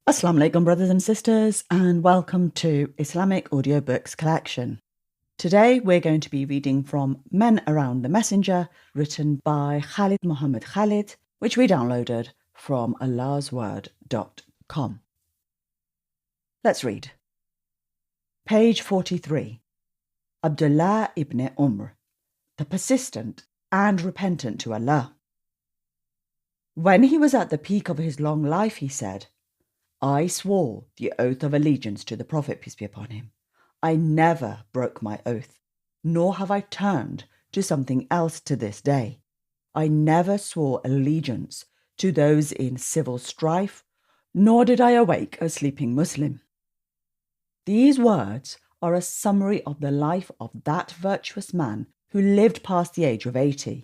Assalamu alaikum, brothers and sisters, and welcome to Islamic Audiobooks collection. Today we're going to be reading from Men Around the Messenger, written by Khalid Muhammad Khalid, which we downloaded from AllahsWord.com. Let's read. Page 43. Abdullah ibn Umar, the persistent and repentant to Allah. When he was at the peak of his long life, he said, I swore the oath of allegiance to the Prophet, peace be upon him. I never broke my oath, nor have I turned to something else to this day. I never swore allegiance to those in civil strife, nor did I awake a sleeping Muslim. These words are a summary of the life of that virtuous man who lived past the age of 80.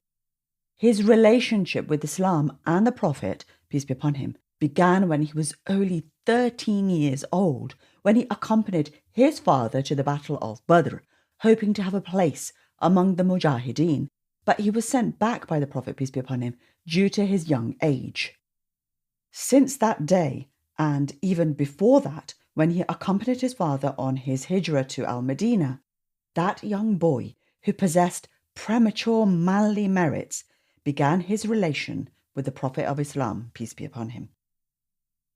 His relationship with Islam and the Prophet, peace be upon him, began when he was only 13 years old, when he accompanied his father to the Battle of Badr, hoping to have a place among the Mujahideen, but he was sent back by the Prophet, peace be upon him, due to his young age. Since that day, and even before that, when he accompanied his father on his hijrah to Al-Medina, that young boy, who possessed premature manly merits, began his relation with the Prophet of Islam, peace be upon him.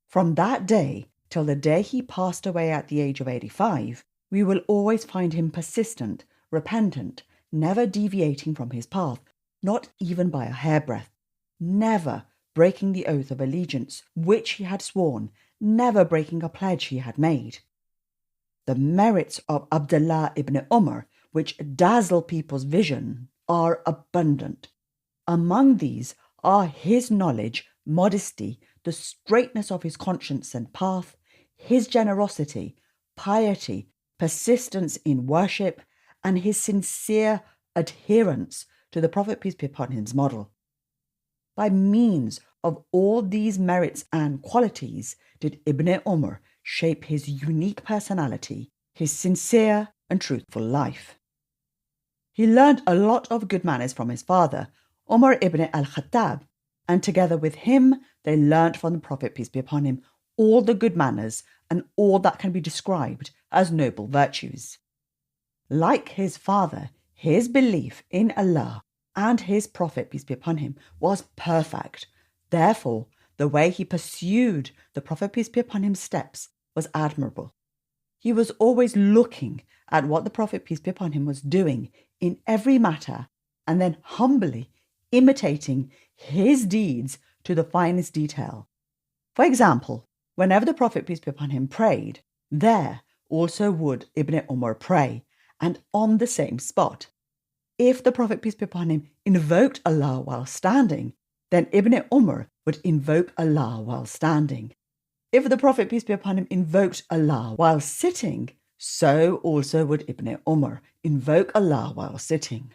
From that day till the day he passed away at the age of 85, we will always find him persistent, repentant, never deviating from his path, not even by a hairbreadth, never breaking the oath of allegiance which he had sworn, never breaking a pledge he had made. The merits of Abdullah ibn Umar, which dazzle people's vision, are abundant. Among these are his knowledge, modesty, the straightness of his conscience and path, his generosity, piety, persistence in worship, and his sincere adherence to the Prophet, peace be upon him's model. By means of all these merits and qualities did Ibn Umar shape his unique personality, his sincere and truthful life. He learned a lot of good manners from his father, Umar ibn al-Khattab, and together with him they learnt from the Prophet, peace be upon him, all the good manners and all that can be described as noble virtues. Like his father, his belief in Allah and his Prophet, peace be upon him, was perfect. Therefore, the way he pursued the Prophet, peace be upon him's steps was admirable. He was always looking at what the Prophet, peace be upon him, was doing in every matter, and then humbly imitating his deeds to the finest detail. For example, whenever the Prophet, peace be upon him, prayed, there also would Ibn Umar pray, and on the same spot. If the Prophet, peace be upon him, invoked Allah while standing, then Ibn Umar would invoke Allah while standing. If the Prophet, peace be upon him, invoked Allah while sitting, so also would Ibn Umar invoke Allah while sitting.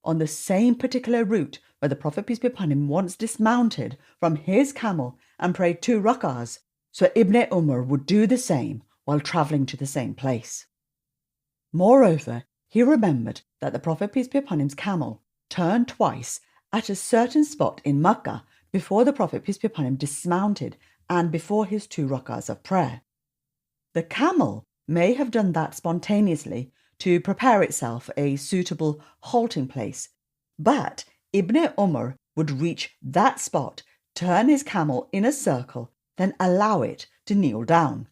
On the same particular route where the Prophet, peace be upon him, once dismounted from his camel and prayed 2 rak'ahs, so Ibn Umar would do the same while travelling to the same place. Moreover, he remembered that the Prophet, peace be upon him's camel turned twice at a certain spot in Makkah before the Prophet, peace be upon him, dismounted and before his 2 rak'ahs of prayer. The camel may have done that spontaneously to prepare itself a suitable halting place, but Ibn Umar would reach that spot, turn his camel in a circle, then allow it to kneel down.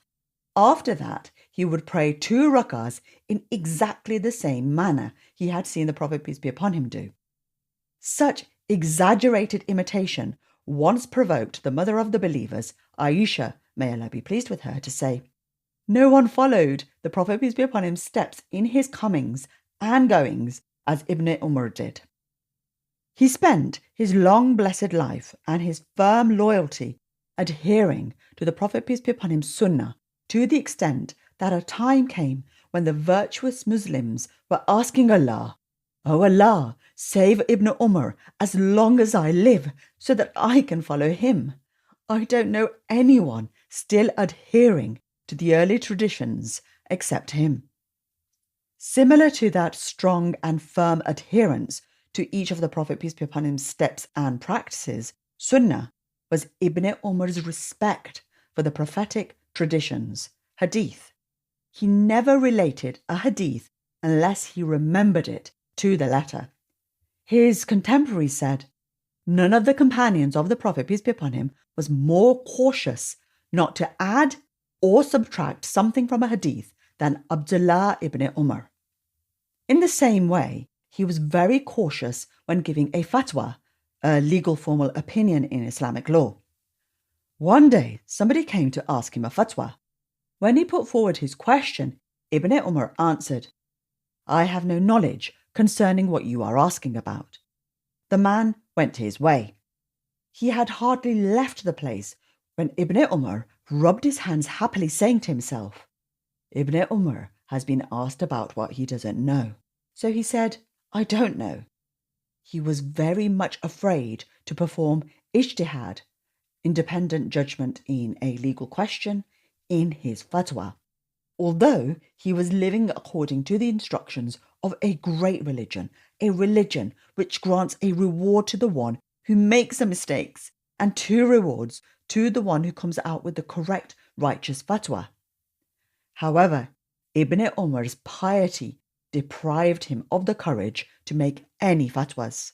After that, he would pray 2 rak'ahs in exactly the same manner he had seen the Prophet, peace be upon him, do. Such exaggerated imitation once provoked the mother of the believers, Aisha, may Allah be pleased with her, to say, no one followed the Prophet, peace be upon him, steps in his comings and goings as Ibn Umar did. He spent his long blessed life and his firm loyalty adhering to the Prophet, peace be upon him, sunnah, to the extent that a time came when the virtuous Muslims were asking Allah, O Allah, save Ibn Umar as long as I live so that I can follow him. I don't know anyone still adhering to the early traditions except him. Similar to that strong and firm adherence to each of the Prophet, peace be upon him, steps and practices, sunnah was Ibn Umar's respect for the prophetic traditions, hadith. He never related a hadith unless he remembered it to the letter. His contemporaries said, none of the companions of the Prophet, peace be upon him, was more cautious not to add or subtract something from a hadith than Abdullah ibn Umar. In the same way, he was very cautious when giving a fatwa, a legal formal opinion in Islamic law. One day, somebody came to ask him a fatwa. When he put forward his question, Ibn Umar answered, I have no knowledge concerning what you are asking about. The man went his way. He had hardly left the place when Ibn Umar rubbed his hands happily, saying to himself, Ibn Umar has been asked about what he doesn't know. So he said, I don't know. He was very much afraid to perform ijtihad, independent judgment in a legal question, in his fatwa, although he was living according to the instructions of a great religion, a religion which grants a reward to the one who makes the mistakes and 2 rewards to the one who comes out with the correct, righteous fatwa. However, Ibn Umar's piety deprived him of the courage to make any fatwas.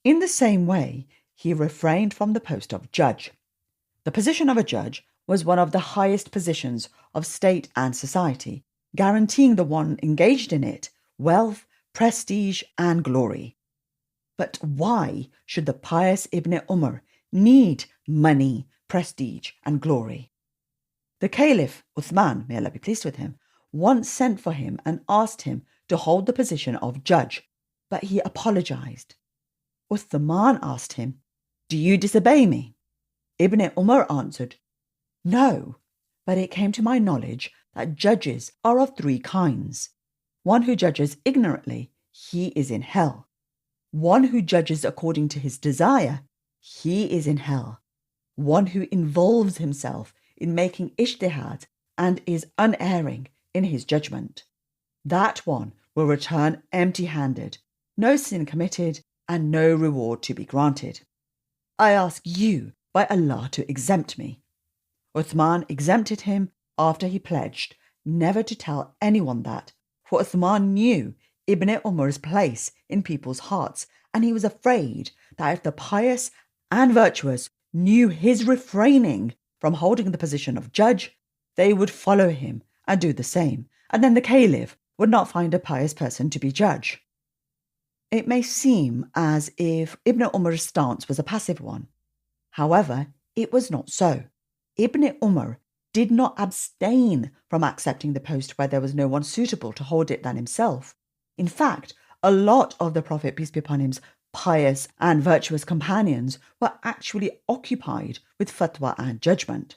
In the same way, he refrained from the post of judge. The position of a judge was one of the highest positions of state and society, guaranteeing the one engaged in it wealth, prestige, and glory. But why should the pious Ibn Umar need money, prestige, and glory? The Caliph, Uthman, may Allah be pleased with him, once sent for him and asked him to hold the position of judge, but he apologized. Uthman asked him, Do you disobey me? Ibn Umar answered, No, but it came to my knowledge that judges are of 3 kinds. One who judges ignorantly, he is in hell. One who judges according to his desire, he is in hell. One who involves himself in making ijtihad and is unerring in his judgment, that one will return empty-handed, no sin committed and no reward to be granted. I ask you by Allah to exempt me. Uthman exempted him after he pledged never to tell anyone that, for Uthman knew Ibn Umar's place in people's hearts, and he was afraid that if the pious and virtuous knew his refraining from holding the position of judge, they would follow him and do the same, and then the Caliph would not find a pious person to be judge. It may seem as if Ibn Umar's stance was a passive one. However, it was not so. Ibn Umar did not abstain from accepting the post where there was no one suitable to hold it than himself. In fact, a lot of the Prophet, peace be upon him's, pious and virtuous companions were actually occupied with fatwa and judgment.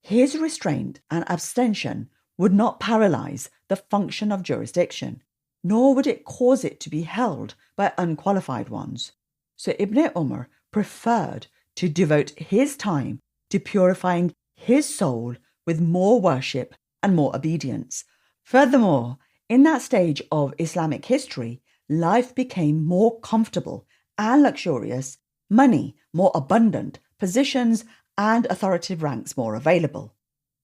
His restraint and abstention would not paralyze the function of jurisdiction, nor would it cause it to be held by unqualified ones. So Ibn Umar preferred to devote his time to purifying his soul with more worship and more obedience. Furthermore, in that stage of Islamic history, life became more comfortable and luxurious, money more abundant, positions and authoritative ranks more available.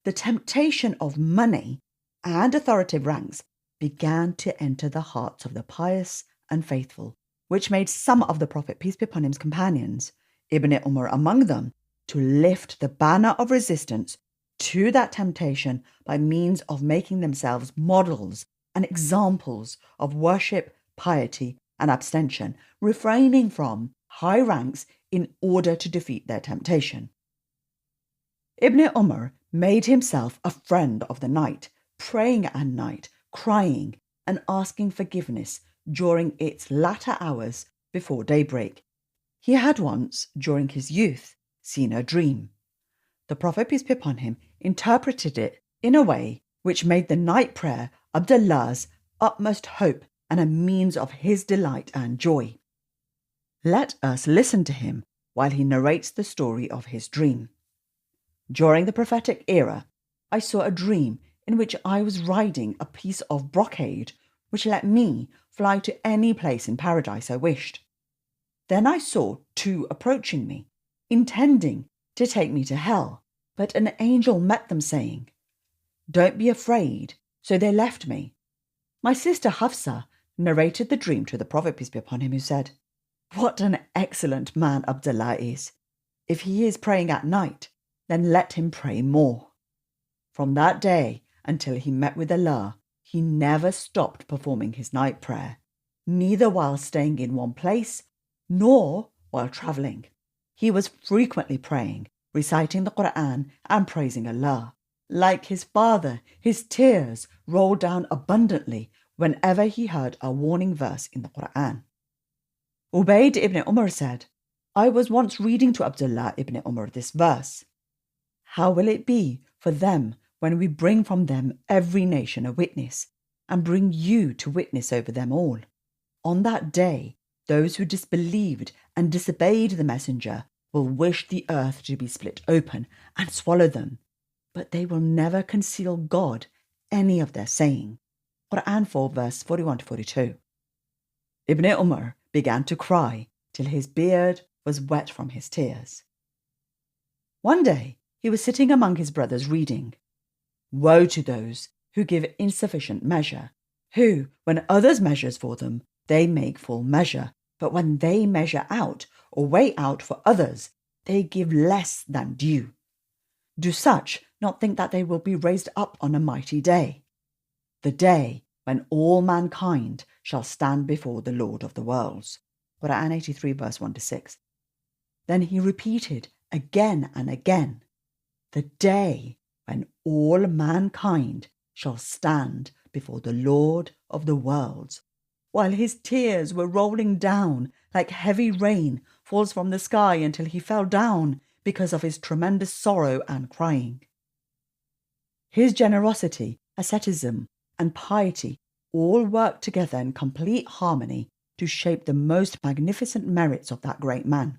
The temptation of money and authoritative ranks began to enter the hearts of the pious and faithful, which made some of the Prophet, peace be upon him's, companions, Ibn Umar among them, to lift the banner of resistance to that temptation by means of making themselves models and examples of worship, piety, and abstention, refraining from high ranks in order to defeat their temptation. Ibn Umar made himself a friend of the night, praying at night, crying, and asking forgiveness during its latter hours before daybreak. He had once, during his youth, seen a dream. The Prophet, peace be upon him, interpreted it in a way which made the night prayer Abdullah's utmost hope and a means of his delight and joy. Let us listen to him while he narrates the story of his dream. During the prophetic era, I saw a dream in which I was riding a piece of brocade which let me fly to any place in paradise I wished. Then I saw 2 approaching me, intending to take me to hell, But an angel met them saying, "Don't be afraid." So they left me. My sister Hafsa narrated the dream to the Prophet, peace be upon him, who said, "What an excellent man Abdullah is. If he is praying at night, then let him pray more." From that day until he met with Allah, he never stopped performing his night prayer, neither while staying in one place nor while travelling. He was frequently praying, reciting the Quran and praising Allah. Like his father, his tears rolled down abundantly whenever he heard a warning verse in the Quran. Ubayd ibn Umar said, "I was once reading to Abdullah ibn Umar this verse. How will it be for them when we bring from them every nation a witness, and bring you to witness over them all? On that day, those who disbelieved and disobeyed the messenger will wish the earth to be split open and swallow them, but they will never conceal God any of their saying." Quran 4 verse 41-42. Ibn Umar began to cry till his beard was wet from his tears. One day he was sitting among his brothers reading, "Woe to those who give insufficient measure, who, when others measures for them, they make full measure, but when they measure out or weigh out for others, they give less than due. Do such not think that they will be raised up on a mighty day, the day when all mankind shall stand before the Lord of the worlds." Quran 83 verse 1-6. Then he repeated again and again, "The day when all mankind shall stand before the Lord of the worlds," while his tears were rolling down like heavy rain falls from the sky until he fell down because of his tremendous sorrow and crying. His generosity, asceticism, and piety all worked together in complete harmony to shape the most magnificent merits of that great man.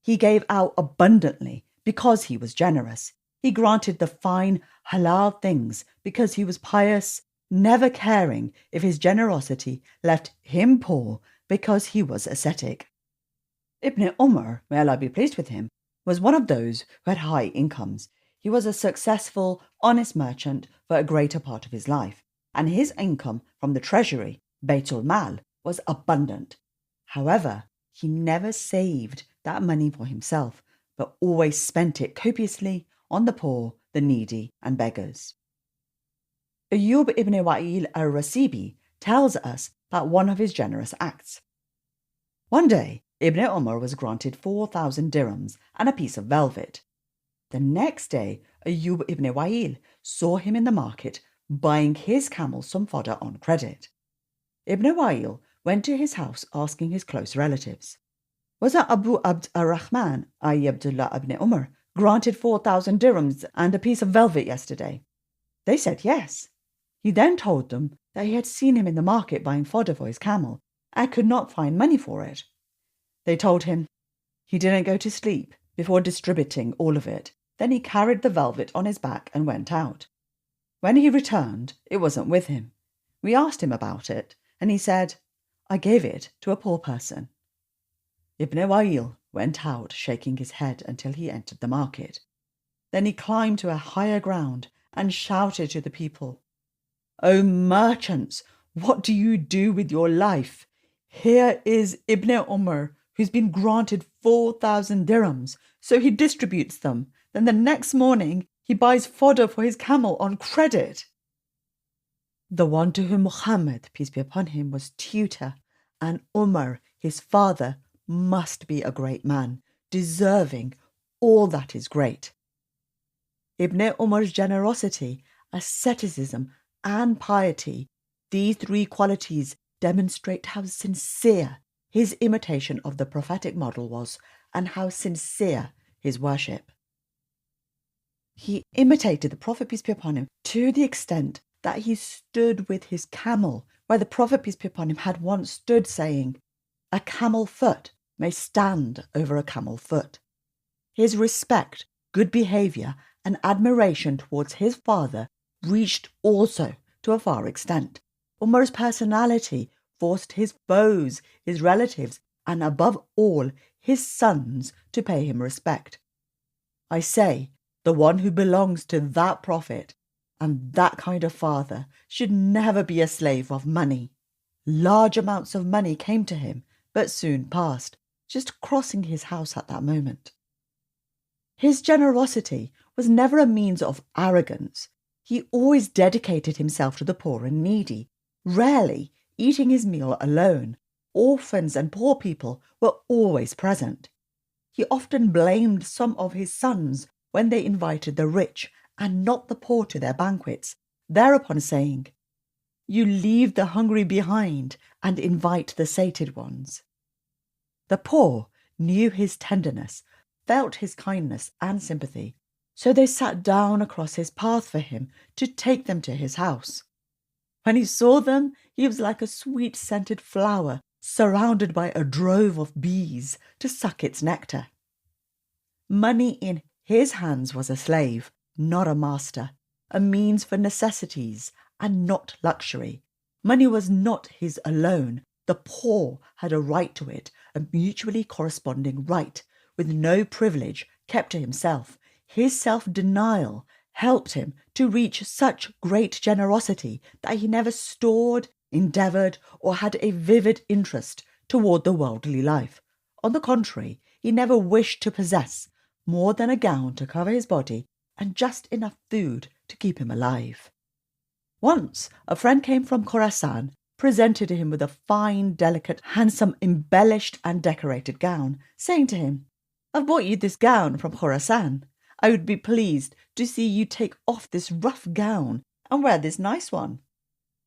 He gave out abundantly because he was generous. He granted the fine halal things because he was pious, never caring if his generosity left him poor because he was ascetic. Ibn Umar, may Allah be pleased with him, was one of those who had high incomes. He was a successful, honest merchant for a greater part of his life, and his income from the treasury, Baytul Mal, was abundant. However, he never saved that money for himself, but always spent it copiously on the poor, the needy, and beggars. Ayyub ibn Wa'il al-Rasibi tells us about one of his generous acts. One day, Ibn Umar was granted 4,000 dirhams and a piece of velvet. The next day, Ayyub ibn Wa'il saw him in the market buying his camel some fodder on credit. Ibn Wa'il went to his house asking his close relatives, "Was Abu Abd ar-Rahman, i.e. Abdullah ibn Umar, granted 4,000 dirhams and a piece of velvet yesterday?" They said yes. He then told them that he had seen him in the market buying fodder for his camel and could not find money for it. They told him he didn't go to sleep before distributing all of it. Then he carried the velvet on his back and went out. When he returned, it wasn't with him. We asked him about it, and he said, "I gave it to a poor person." Ibn Wa'il went out shaking his head until he entered the market. Then he climbed to a higher ground and shouted to the people, "O merchants, what do you do with your life? Here is Ibn Umar, who's been granted 4,000 dirhams, so he distributes them. Then the next morning he buys fodder for his camel on credit." The one to whom Muhammad, peace be upon him, was tutor, and Umar, his father, must be a great man, deserving all that is great. Ibn Umar's generosity, asceticism, and piety, these three qualities demonstrate how sincere his imitation of the prophetic model was and how sincere his worship. He imitated the Prophet, peace be upon him, to the extent that he stood with his camel where the Prophet, peace be upon him, had once stood, saying, "A camel foot may stand over a camel foot." His respect, good behaviour, and admiration towards his father reached also to a far extent. Umar's personality forced his foes, his relatives, and above all, his sons to pay him respect. I say, the one who belongs to that prophet and that kind of father should never be a slave of money. Large amounts of money came to him, but soon passed, just crossing his house at that moment. His generosity was never a means of arrogance. He always dedicated himself to the poor and needy, rarely eating his meal alone. Orphans and poor people were always present. He often blamed some of his sons when they invited the rich and not the poor to their banquets, thereupon saying, "You leave the hungry behind and invite the sated ones." The poor knew his tenderness, felt his kindness and sympathy, so they sat down across his path for him to take them to his house. When he saw them, he was like a sweet-scented flower surrounded by a drove of bees to suck its nectar. Money in his hands was a slave, not a master, a means for necessities and not luxury. Money was not his alone. The poor had a right to it, a mutually corresponding right, with no privilege kept to himself. His self-denial helped him to reach such great generosity that he never stored, endeavoured, or had a vivid interest toward the worldly life. On the contrary, he never wished to possess more than a gown to cover his body and just enough food to keep him alive. Once, a friend came from Khorasan, presented him with a fine, delicate, handsome, embellished and decorated gown, saying to him, "I've bought you this gown from Khorasan. I would be pleased to see you take off this rough gown and wear this nice one."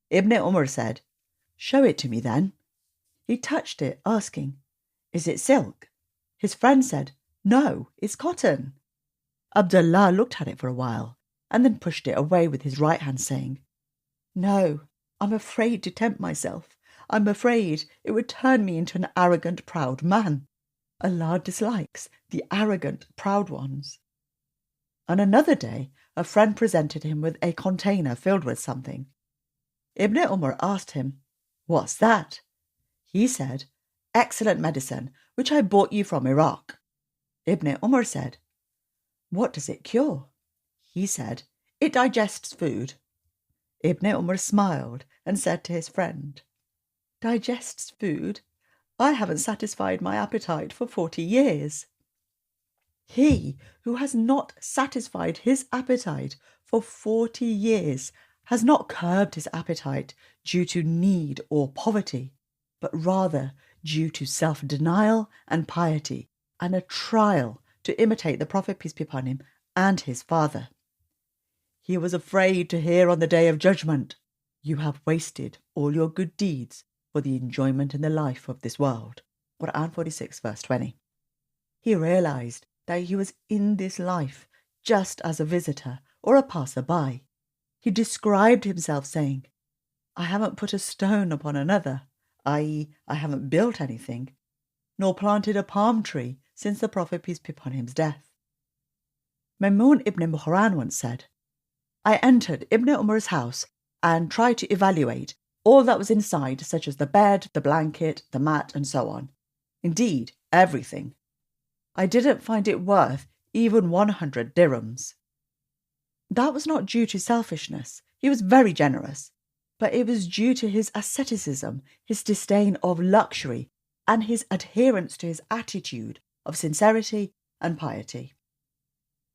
Ibn Umar said, "Show it to me then." He touched it, asking, "Is it silk?" His friend said, "No, it's cotton." Abdullah looked at it for a while and then pushed it away with his right hand, saying, "No, I'm afraid to tempt myself. I'm afraid it would turn me into an arrogant, proud man. Allah dislikes the arrogant, proud ones." On another day, a friend presented him with a container filled with something. Ibn Umar asked him, "What's that?" He said, "Excellent medicine, which I bought you from Iraq." Ibn Umar said, "What does it cure?" He said, "It digests food." Ibn Umar smiled and said to his friend, "Digests food? I haven't satisfied my appetite for 40 years. He who has not satisfied his appetite for 40 years has not curbed his appetite due to need or poverty, but rather due to self-denial and piety, and a trial to imitate the Prophet, peace be upon him, and his father. He was afraid to hear on the day of judgment, 'You have wasted all your good deeds for the enjoyment in the life of this world.' Quran 46 verse 20. He realized that he was in this life just as a visitor or a passer-by. He described himself saying, 'I haven't put a stone upon another,' i.e., I haven't built anything, nor planted a palm tree since the Prophet, peace be upon him's death. Maimun ibn Muhran once said, "I entered Ibn Umar's house and tried to evaluate all that was inside, such as the bed, the blanket, the mat, and so on. Indeed, everything. I didn't find it worth even 100 dirhams. That was not due to selfishness. He was very generous, but it was due to his asceticism, his disdain of luxury, and his adherence to his attitude of sincerity and piety."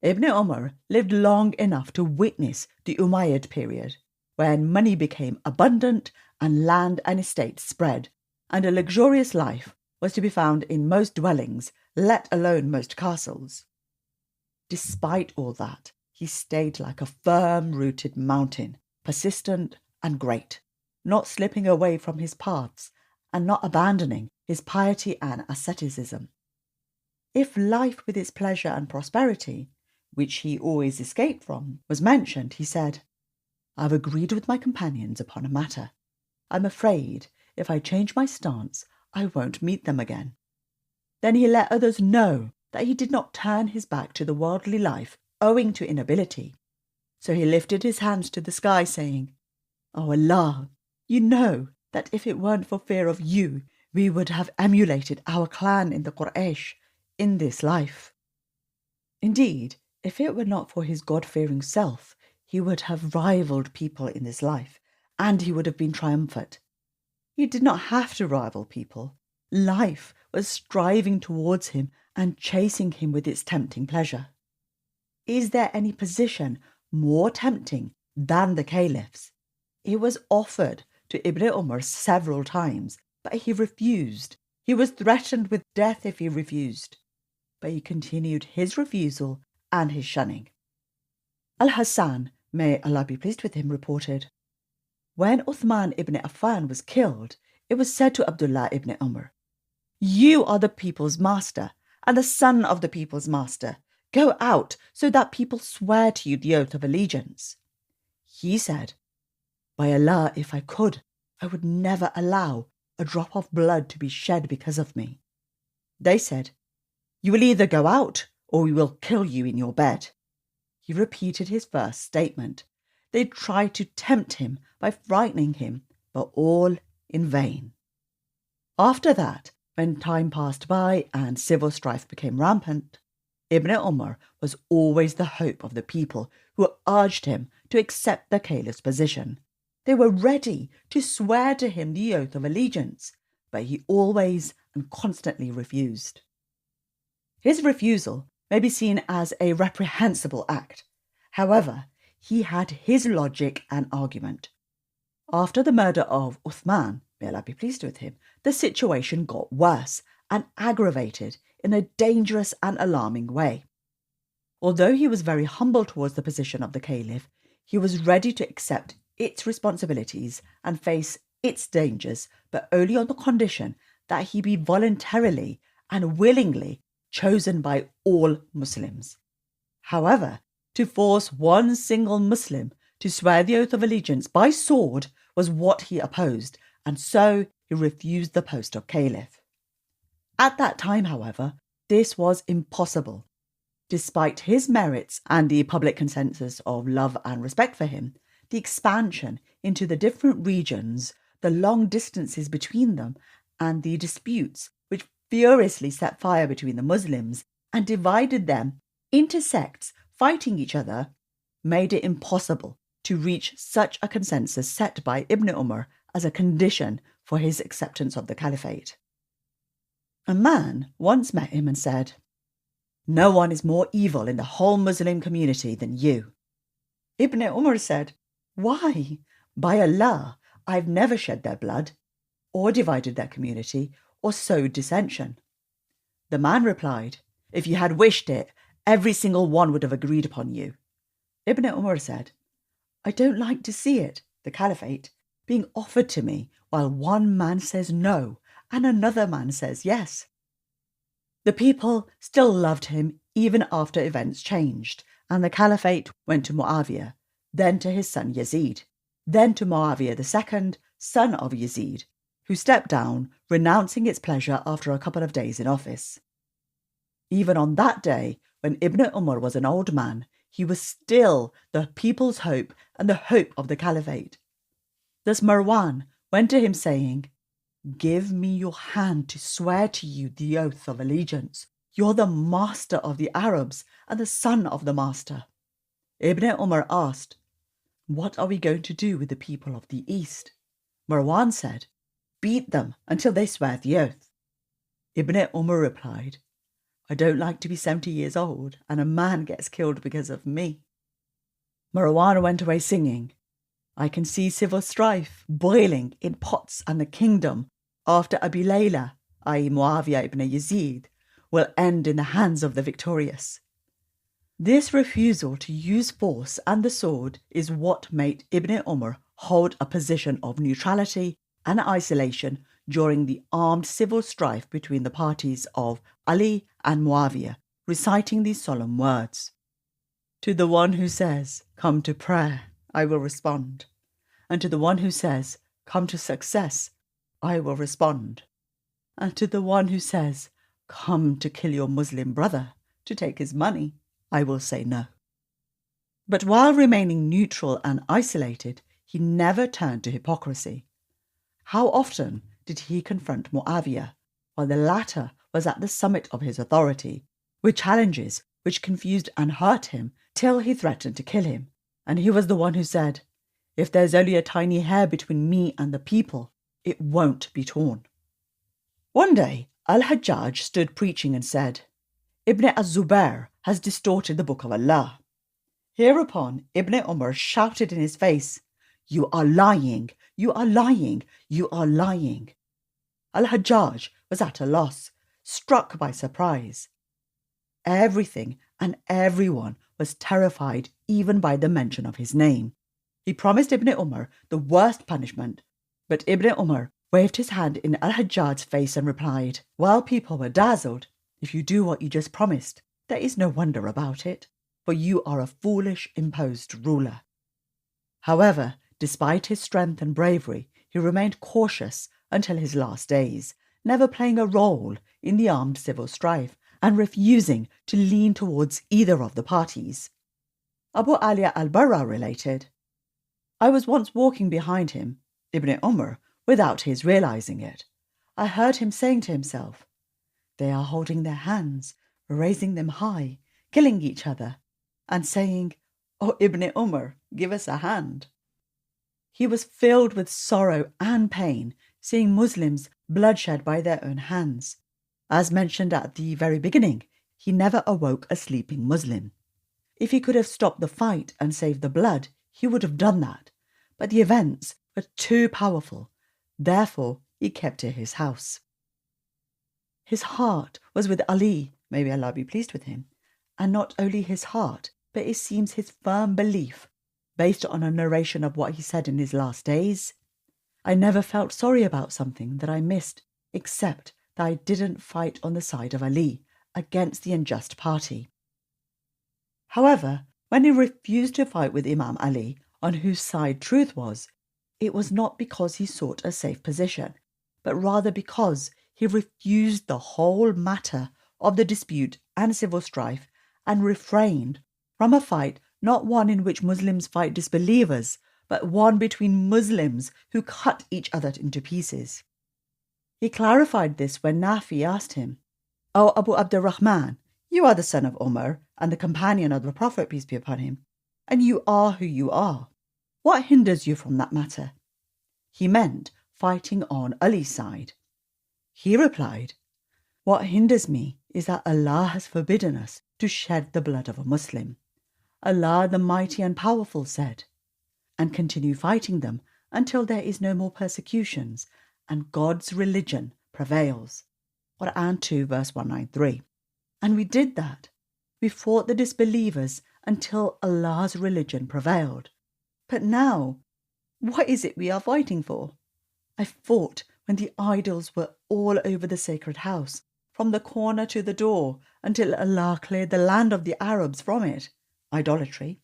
Ibn Umar lived long enough to witness the Umayyad period, when money became abundant and land and estates spread, and a luxurious life was to be found in most dwellings, let alone most castles. Despite all that, he stayed like a firm-rooted mountain, persistent and great, not slipping away from his paths and not abandoning his piety and asceticism. If life with its pleasure and prosperity, which he always escaped from, was mentioned, he said, "I've agreed with my companions upon a matter. I'm afraid if I change my stance, I won't meet them again." Then he let others know that he did not turn his back to the worldly life owing to inability. So he lifted his hands to the sky, saying, "O Allah, you know that if it weren't for fear of you, we would have emulated our clan in the Quraysh in this life." Indeed, If it were not for his God-fearing self, he would have rivaled people in this life, and he would have been triumphant. He did not have to rival people. Life was striving towards him and chasing him with its tempting pleasure. Is there any position more tempting than the caliph's? It was offered to Ibn Umar several times, but he refused. He was threatened with death if he refused, but he continued his refusal and his shunning. Al-Hassan, may Allah be pleased with him, reported, when Uthman ibn Affan was killed, it was said to Abdullah ibn Umar, "You are the people's master and the son of the people's master. Go out so that people swear to you the oath of allegiance." He said, "By Allah, if I could, I would never allow a drop of blood to be shed because of me." They said, "You will either go out or we will kill you in your bed." He repeated his first statement. They tried to tempt him by frightening him, but all in vain. After that, when time passed by and civil strife became rampant, Ibn Umar was always the hope of the people who urged him to accept the caliph's position. They were ready to swear to him the oath of allegiance, but he always and constantly refused. His refusal may be seen as a reprehensible act. However, he had his logic and argument. After the murder of Uthman, may Allah be pleased with him, the situation got worse and aggravated in a dangerous and alarming way. Although he was very humble towards the position of the caliph, he was ready to accept its responsibilities and face its dangers, but only on the condition that he be voluntarily and willingly chosen by all Muslims. However, to force one single Muslim to swear the oath of allegiance by sword was what he opposed, and so he refused the post of caliph. At that time, however, this was impossible. Despite his merits and the public consensus of love and respect for him, the expansion into the different regions, the long distances between them, and the disputes which furiously set fire between the Muslims and divided them into sects fighting each other, made it impossible to reach such a consensus set by Ibn Umar as a condition for his acceptance of the caliphate. A man once met him and said, "No one is more evil in the whole Muslim community than you." Ibn Umar said, "Why? By Allah, I've never shed their blood, or divided their community, or sowed dissension." The man replied, "If you had wished it, every single one would have agreed upon you." Ibn Umar said, "I don't like to see it, the caliphate, being offered to me while one man says no and another man says yes." The people still loved him even after events changed, and the caliphate went to Muawiyah, then to his son Yazid, then to Muawiyah II, son of Yazid, who stepped down, renouncing its pleasure after a couple of days in office. Even on that day, when Ibn Umar was an old man, he was still the people's hope and the hope of the caliphate. Thus Marwan went to him saying, "Give me your hand to swear to you the oath of allegiance. You're the master of the Arabs and the son of the master." Ibn Umar asked, "What are we going to do with the people of the East?" Marwan said, "Beat them until they swear the oath." Ibn Umar replied, "I don't like to be 70 years old and a man gets killed because of me." Marwan went away singing, "I can see civil strife boiling in pots, and the kingdom, after Abi Layla, i.e. Muawiyah ibn Yazid, will end in the hands of the victorious." This refusal to use force and the sword is what made Ibn Umar hold a position of neutrality and isolation during the armed civil strife between the parties of Ali and Muawiyah, reciting these solemn words: "To the one who says, 'Come to prayer,' I will respond. And to the one who says, 'Come to success,' I will respond. And to the one who says, 'Come to kill your Muslim brother, to take his money,' I will say no." But while remaining neutral and isolated, he never turned to hypocrisy. How often did he confront Muawiyah, while the latter was at the summit of his authority, with challenges which confused and hurt him till he threatened to kill him. And he was the one who said, "If there's only a tiny hair between me and the people, it won't be torn." One day, Al-Hajjaj stood preaching and said, "Ibn az-Zubair has distorted the Book of Allah." Hereupon, Ibn Umar shouted in his face, "You are lying! You are lying! You are lying!" Al-Hajjaj was at a loss, struck by surprise. Everything and everyone was terrified even by the mention of his name. He promised Ibn Umar the worst punishment, but Ibn Umar waved his hand in Al-Hajjaj's face and replied, while people were dazzled, "If you do what you just promised, there is no wonder about it, for you are a foolish, imposed ruler." However, despite his strength and bravery, he remained cautious until his last days, never playing a role in the armed civil strife and refusing to lean towards either of the parties. Abu Ali al-Barra related, "I was once walking behind him, Ibn Umar, without his realizing it. I heard him saying to himself, 'They are holding their hands, raising them high, killing each other, and saying, "Oh, Ibn Umar, give us a hand."' He was filled with sorrow and pain, seeing Muslims bloodshed by their own hands. As mentioned at the very beginning, he never awoke a sleeping Muslim. If he could have stopped the fight and saved the blood, he would have done that, but the events were too powerful. Therefore, he kept to his house. His heart was with Ali, may Allah be pleased with him, and not only his heart, but it seems his firm belief, based on a narration of what he said in his last days. "I never felt sorry about something that I missed, except that I didn't fight on the side of Ali against the unjust party." However, when he refused to fight with Imam Ali, on whose side truth was, it was not because he sought a safe position, but rather because he refused the whole matter of the dispute and civil strife and refrained from a fight, not one in which Muslims fight disbelievers, but one between Muslims who cut each other into pieces. He clarified this when Nafi asked him, "O Abu Abdurrahman, you are the son of Umar and the companion of the Prophet, peace be upon him, and you are who you are. What hinders you from that matter?" He meant fighting on Ali's side. He replied, "What hinders me is that Allah has forbidden us to shed the blood of a Muslim. Allah the Mighty and Powerful said, 'And continue fighting them until there is no more persecutions, and God's religion prevails.' Quran 2 verse 193. And we did that. We fought the disbelievers until Allah's religion prevailed. But now, what is it we are fighting for? I fought when the idols were all over the sacred house, from the corner to the door, until Allah cleared the land of the Arabs from it, idolatry.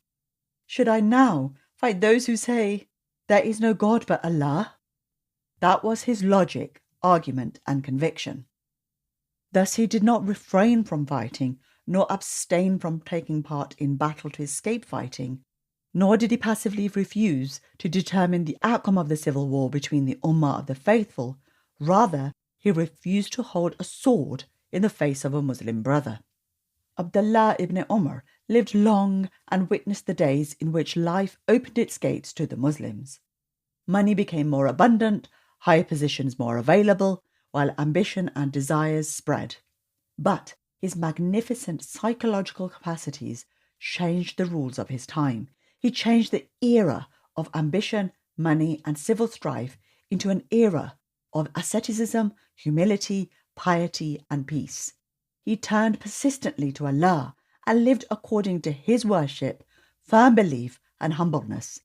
Should I now fight those who say, 'There is no God but Allah'?" That was his logic, argument, and conviction. Thus he did not refrain from fighting, nor abstain from taking part in battle to escape fighting, nor did he passively refuse to determine the outcome of the civil war between the Ummah of the Faithful. Rather, he refused to hold a sword in the face of a Muslim brother. Abdullah ibn Umar lived long and witnessed the days in which life opened its gates to the Muslims. Money became more abundant, higher positions more available, while ambition and desires spread. But his magnificent psychological capacities changed the rules of his time. He changed the era of ambition, money, and civil strife into an era of asceticism, humility, piety, and peace. He turned persistently to Allah and lived according to his worship, firm belief, and humbleness.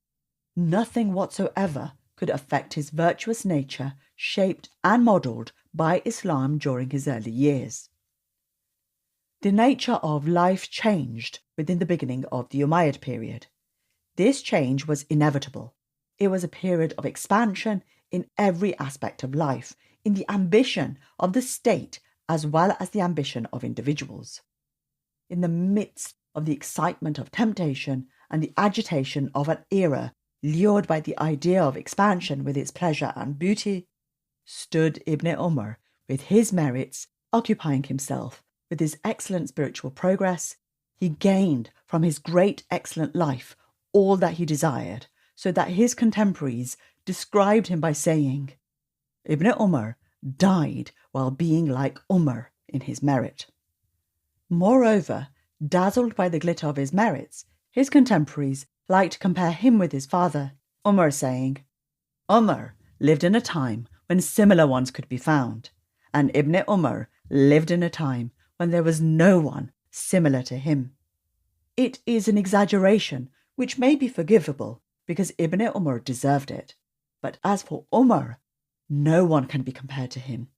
Nothing whatsoever could affect his virtuous nature, shaped and modelled by Islam during his early years. The nature of life changed within the beginning of the Umayyad period. This change was inevitable. It was a period of expansion in every aspect of life, in the ambition of the state as well as the ambition of individuals. In the midst of the excitement of temptation and the agitation of an era lured by the idea of expansion with its pleasure and beauty, stood Ibn Umar with his merits, occupying himself with his excellent spiritual progress, He gained from his great excellent life all that he desired, so that his contemporaries described him by saying, Ibn Umar died while being like Umar in his merit. Moreover, dazzled by the glitter of his merits, his contemporaries liked to compare him with his father, Umar, saying, Umar lived in a time when similar ones could be found, and Ibn Umar lived in a time when there was no one similar to him. It is an exaggeration which may be forgivable because Ibn Umar deserved it, but as for Umar, no one can be compared to him.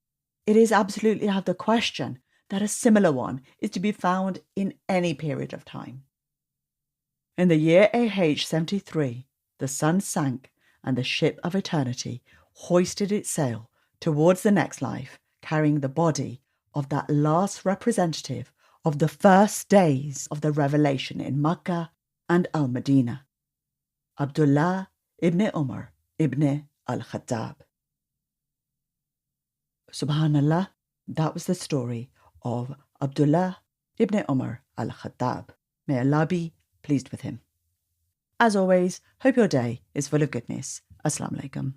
It is absolutely out of the question that a similar one is to be found in any period of time. In the year AH 73, the sun sank and the ship of eternity hoisted its sail towards the next life, carrying the body of that last representative of the first days of the revelation in Makkah and Al-Madinah, Abdullah ibn Umar ibn al-Khattab. Subhanallah, that was the story of Abdullah ibn Umar al-Khattab. May Allah be pleased with him. As always, hope your day is full of goodness. Assalamu alaikum.